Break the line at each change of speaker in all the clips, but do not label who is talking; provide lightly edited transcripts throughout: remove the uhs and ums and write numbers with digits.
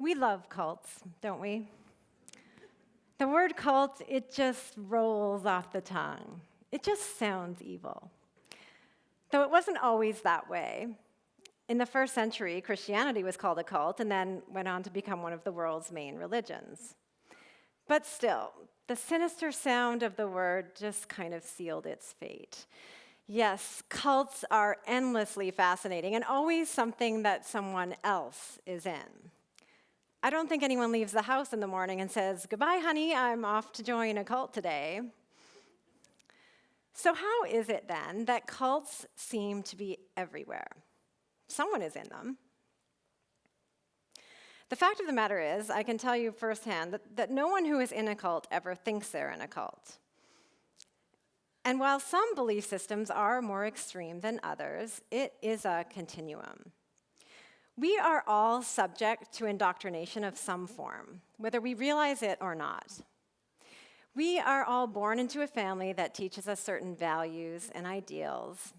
We love cults, don't we? The word cult, it just rolls off the tongue. It just sounds evil. Though it wasn't always that way. In the first century, Christianity was called a cult and then went on to become one of the world's main religions. But still, the sinister sound of the word just kind of sealed its fate. Yes, cults are endlessly fascinating and always something that someone else is in. I don't think anyone leaves the house in the morning and says, "Goodbye, honey, I'm off to join a cult today." So how is it then that cults seem to be everywhere? Someone is in them. The fact of the matter is, I can tell you firsthand that no one who is in a cult ever thinks they're in a cult. And while some belief systems are more extreme than others, it is a continuum. We are all subject to indoctrination of some form, whether we realize it or not. We are all born into a family that teaches us certain values and ideals.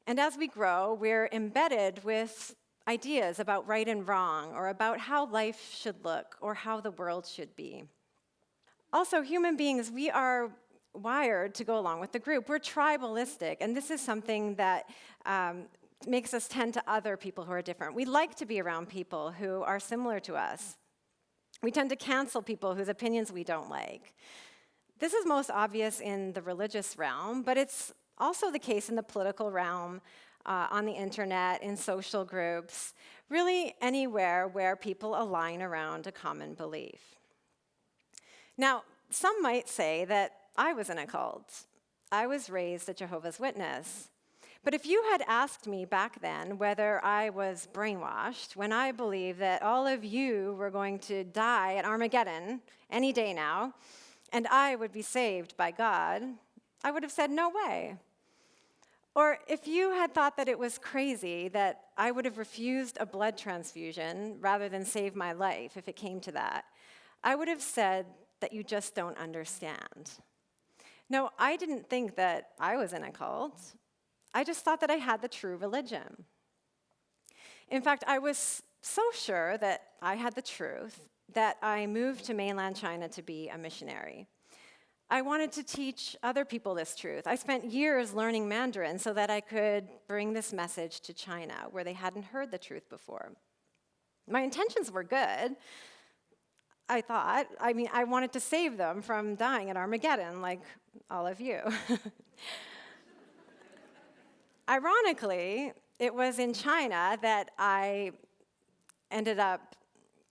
And as we grow, we're embedded with ideas about right and wrong, or about how life should look, or how the world should be. Also, human beings, we are wired to go along with the group. We're tribalistic, and this is something that makes us tend to other people who are different. We like to be around people who are similar to us. We tend to cancel people whose opinions we don't like. This is most obvious in the religious realm, but it's also the case in the political realm, on the internet, in social groups, really anywhere where people align around a common belief. Now, some might say that I was in a cult. I was raised a Jehovah's Witness. But if you had asked me back then whether I was brainwashed when I believed that all of you were going to die at Armageddon any day now, and I would be saved by God, I would have said, no way. Or if you had thought that it was crazy that I would have refused a blood transfusion rather than save my life if it came to that, I would have said that you just don't understand. No, I didn't think that I was in a cult. I just thought that I had the true religion. In fact, I was so sure that I had the truth that I moved to Mainland China to be a missionary. I wanted to teach other people this truth. I spent years learning Mandarin so that I could bring this message to China, where they hadn't heard the truth before. My intentions were good, I thought. I wanted to save them from dying at Armageddon, like all of you. Ironically, it was in China that I ended up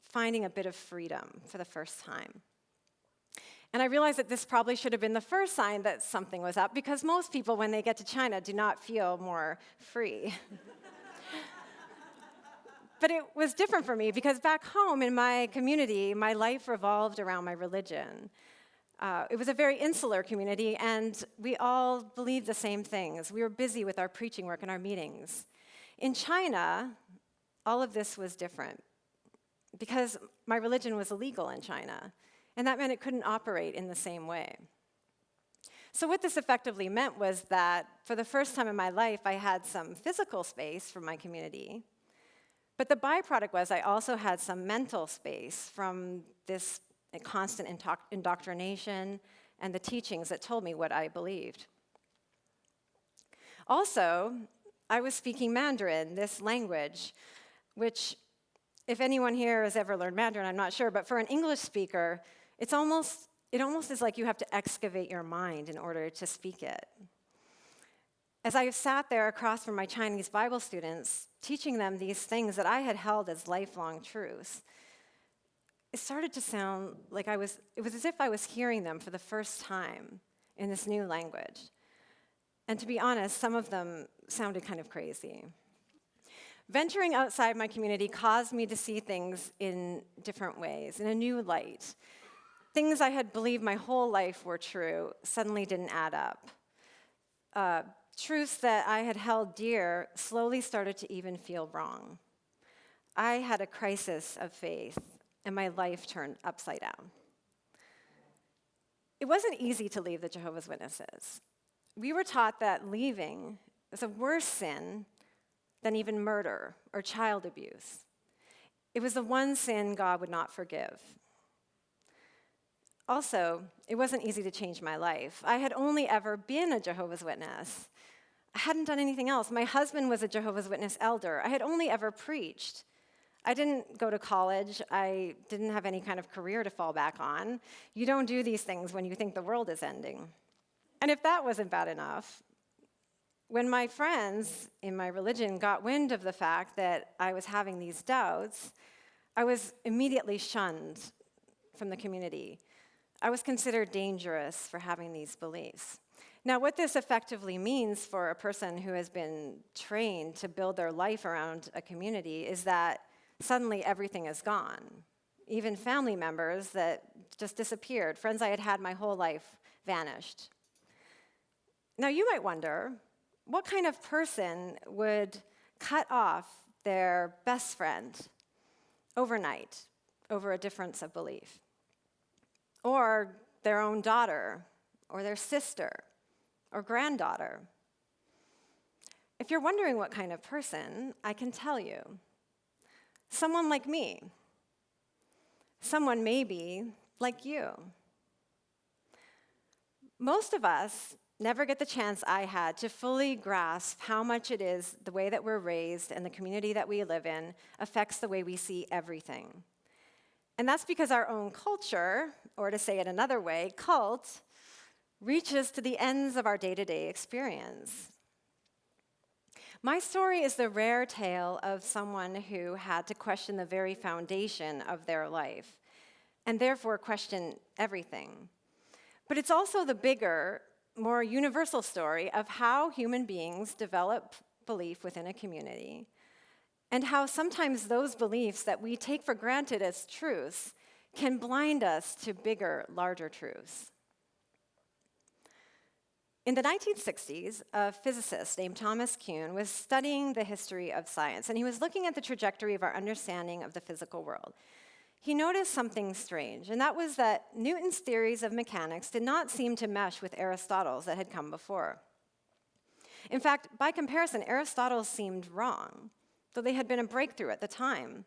finding a bit of freedom for the first time. And I realized that this probably should have been the first sign that something was up, because most people, when they get to China, do not feel more free. But it was different for me, because back home in my community, my life revolved around my religion. It was a very insular community, and we all believed the same things. We were busy with our preaching work and our meetings. In China, all of this was different, because my religion was illegal in China, and that meant it couldn't operate in the same way. So what this effectively meant was that for the first time in my life, I had some physical space from my community, but the byproduct was I also had some mental space from this constant indoctrination and the teachings that told me what I believed. Also, I was speaking Mandarin, this language, which, if anyone here has ever learned Mandarin, I'm not sure, but for an English speaker, it almost is like you have to excavate your mind in order to speak it. As I sat there across from my Chinese Bible students, teaching them these things that I had held as lifelong truths, it started to sound like it was as if I was hearing them for the first time in this new language. And to be honest, some of them sounded kind of crazy. Venturing outside my community caused me to see things in different ways, in a new light. Things I had believed my whole life were true suddenly didn't add up. Truths that I had held dear slowly started to even feel wrong. I had a crisis of faith, and my life turned upside down. It wasn't easy to leave the Jehovah's Witnesses. We were taught that leaving is a worse sin than even murder or child abuse. It was the one sin God would not forgive. Also, it wasn't easy to change my life. I had only ever been a Jehovah's Witness. I hadn't done anything else. My husband was a Jehovah's Witness elder. I had only ever preached. I didn't go to college. I didn't have any kind of career to fall back on. You don't do these things when you think the world is ending. And if that wasn't bad enough, when my friends in my religion got wind of the fact that I was having these doubts, I was immediately shunned from the community. I was considered dangerous for having these beliefs. Now, what this effectively means for a person who has been trained to build their life around a community is that suddenly everything is gone. Even family members that just disappeared, friends I had had my whole life, vanished. Now, you might wonder, what kind of person would cut off their best friend overnight over a difference of belief? Or their own daughter, or their sister, or granddaughter? If you're wondering what kind of person, I can tell you. Someone like me. Someone maybe like you. Most of us never get the chance I had to fully grasp how much it is the way that we're raised and the community that we live in affects the way we see everything. And that's because our own culture, or to say it another way, cult, reaches to the ends of our day-to-day experience. My story is the rare tale of someone who had to question the very foundation of their life, and therefore question everything. But it's also the bigger, more universal story of how human beings develop belief within a community, and how sometimes those beliefs that we take for granted as truths can blind us to bigger, larger truths. In the 1960s, a physicist named Thomas Kuhn was studying the history of science, and he was looking at the trajectory of our understanding of the physical world. He noticed something strange, and that was that Newton's theories of mechanics did not seem to mesh with Aristotle's that had come before. In fact, by comparison, Aristotle seemed wrong, though they had been a breakthrough at the time.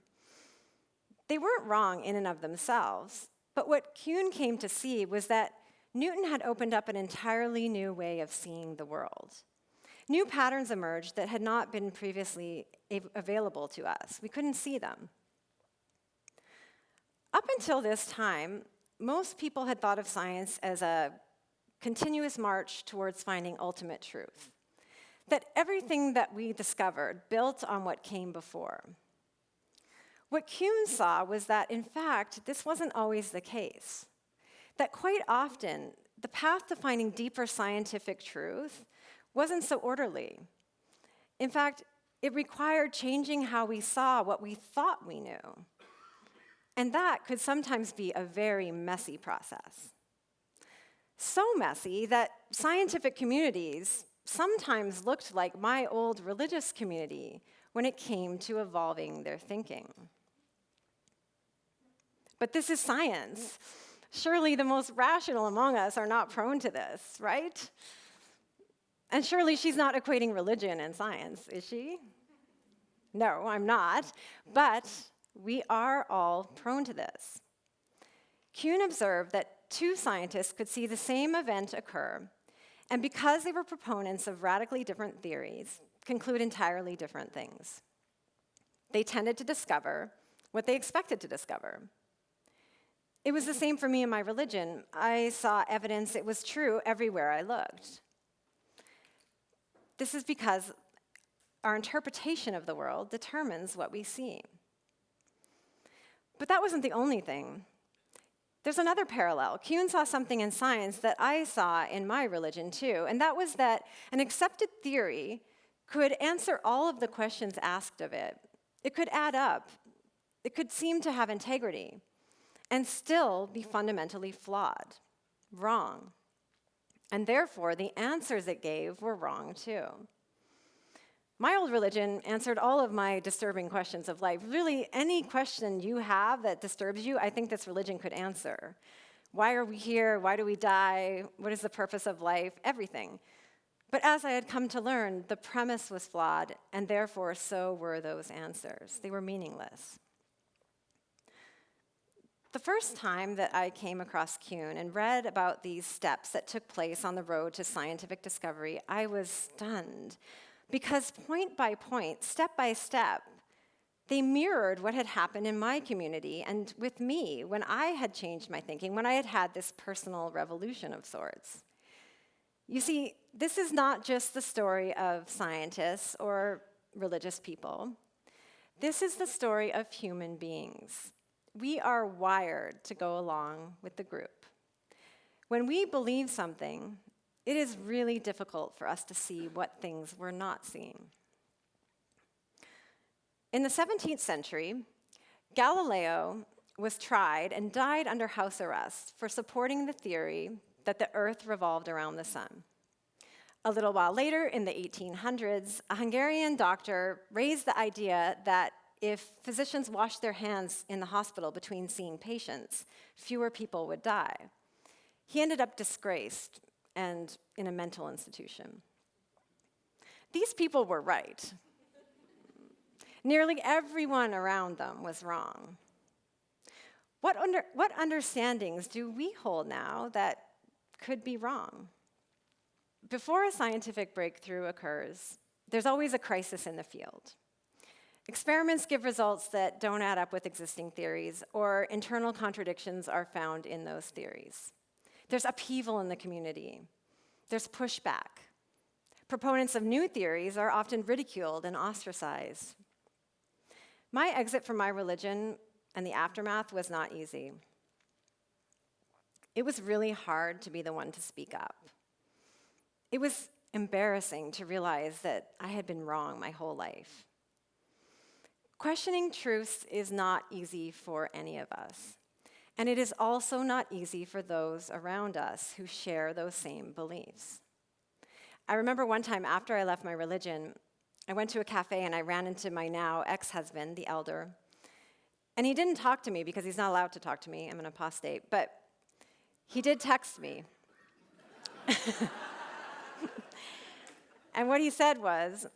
They weren't wrong in and of themselves, but what Kuhn came to see was that Newton had opened up an entirely new way of seeing the world. New patterns emerged that had not been previously available to us. We couldn't see them. Up until this time, most people had thought of science as a continuous march towards finding ultimate truth, that everything that we discovered built on what came before. What Kuhn saw was that, in fact, this wasn't always the case. That quite often, the path to finding deeper scientific truth wasn't so orderly. In fact, it required changing how we saw what we thought we knew. And that could sometimes be a very messy process. So messy that scientific communities sometimes looked like my old religious community when it came to evolving their thinking. But this is science. Surely the most rational among us are not prone to this, right? And surely she's not equating religion and science, is she? No, I'm not. But we are all prone to this. Kuhn observed that two scientists could see the same event occur, and because they were proponents of radically different theories, conclude entirely different things. They tended to discover what they expected to discover. It was the same for me in my religion. I saw evidence it was true everywhere I looked. This is because our interpretation of the world determines what we see. But that wasn't the only thing. There's another parallel. Kuhn saw something in science that I saw in my religion too, and that was that an accepted theory could answer all of the questions asked of it. It could add up. It could seem to have integrity and still be fundamentally flawed, wrong. And therefore, the answers it gave were wrong too. My old religion answered all of my disturbing questions of life. Really, any question you have that disturbs you, I think this religion could answer. Why are we here? Why do we die? What is the purpose of life? Everything. But as I had come to learn, the premise was flawed, and therefore so were those answers. They were meaningless. The first time that I came across Kuhn and read about these steps that took place on the road to scientific discovery, I was stunned. Because point by point, step by step, they mirrored what had happened in my community and with me when I had changed my thinking, when I had had this personal revolution of sorts. You see, this is not just the story of scientists or religious people. This is the story of human beings. We are wired to go along with the group. When we believe something, it is really difficult for us to see what things we're not seeing. In the 17th century, Galileo was tried and died under house arrest for supporting the theory that the earth revolved around the sun. A little while later, in the 1800s, a Hungarian doctor raised the idea that if physicians washed their hands in the hospital between seeing patients, fewer people would die. He ended up disgraced and in a mental institution. These people were right. Nearly everyone around them was wrong. What understandings do we hold now that could be wrong? Before a scientific breakthrough occurs, there's always a crisis in the field. Experiments give results that don't add up with existing theories, or internal contradictions are found in those theories. There's upheaval in the community. There's pushback. Proponents of new theories are often ridiculed and ostracized. My exit from my religion and the aftermath was not easy. It was really hard to be the one to speak up. It was embarrassing to realize that I had been wrong my whole life. Questioning truths is not easy for any of us. And it is also not easy for those around us who share those same beliefs. I remember one time after I left my religion, I went to a cafe and I ran into my now ex-husband, the elder. And he didn't talk to me because he's not allowed to talk to me. I'm an apostate. But he did text me. And what he said was,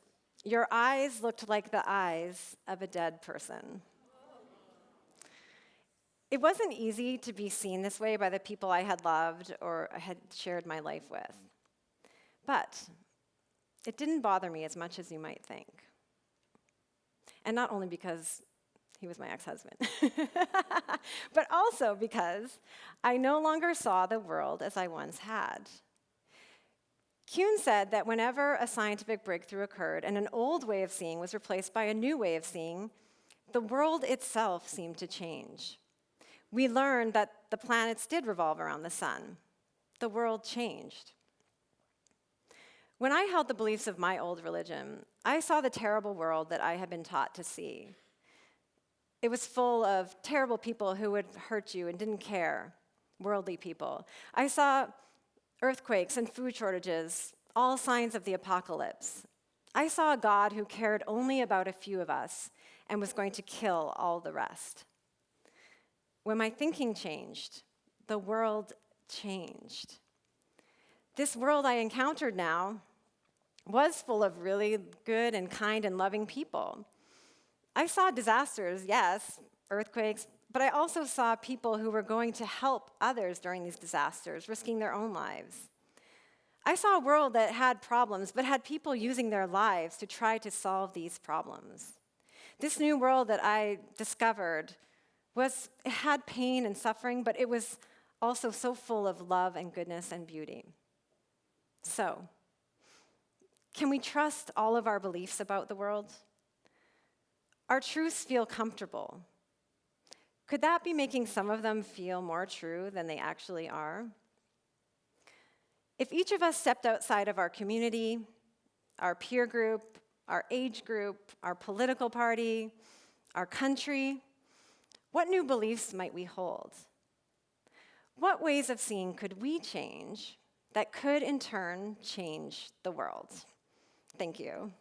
"Your eyes looked like the eyes of a dead person." It wasn't easy to be seen this way by the people I had loved or had shared my life with. But it didn't bother me as much as you might think. And not only because he was my ex-husband, but also because I no longer saw the world as I once had. Kuhn said that whenever a scientific breakthrough occurred and an old way of seeing was replaced by a new way of seeing, the world itself seemed to change. We learned that the planets did revolve around the sun. The world changed. When I held the beliefs of my old religion, I saw the terrible world that I had been taught to see. It was full of terrible people who would hurt you and didn't care, worldly people. I saw earthquakes and food shortages, all signs of the apocalypse. I saw a God who cared only about a few of us and was going to kill all the rest. When my thinking changed, the world changed. This world I encountered now was full of really good and kind and loving people. I saw disasters, yes, earthquakes, but I also saw people who were going to help others during these disasters, risking their own lives. I saw a world that had problems, but had people using their lives to try to solve these problems. This new world that I discovered it had pain and suffering, but it was also so full of love and goodness and beauty. So, can we trust all of our beliefs about the world? Our truths feel comfortable. Could that be making some of them feel more true than they actually are? If each of us stepped outside of our community, our peer group, our age group, our political party, our country, what new beliefs might we hold? What ways of seeing could we change that could in turn change the world? Thank you.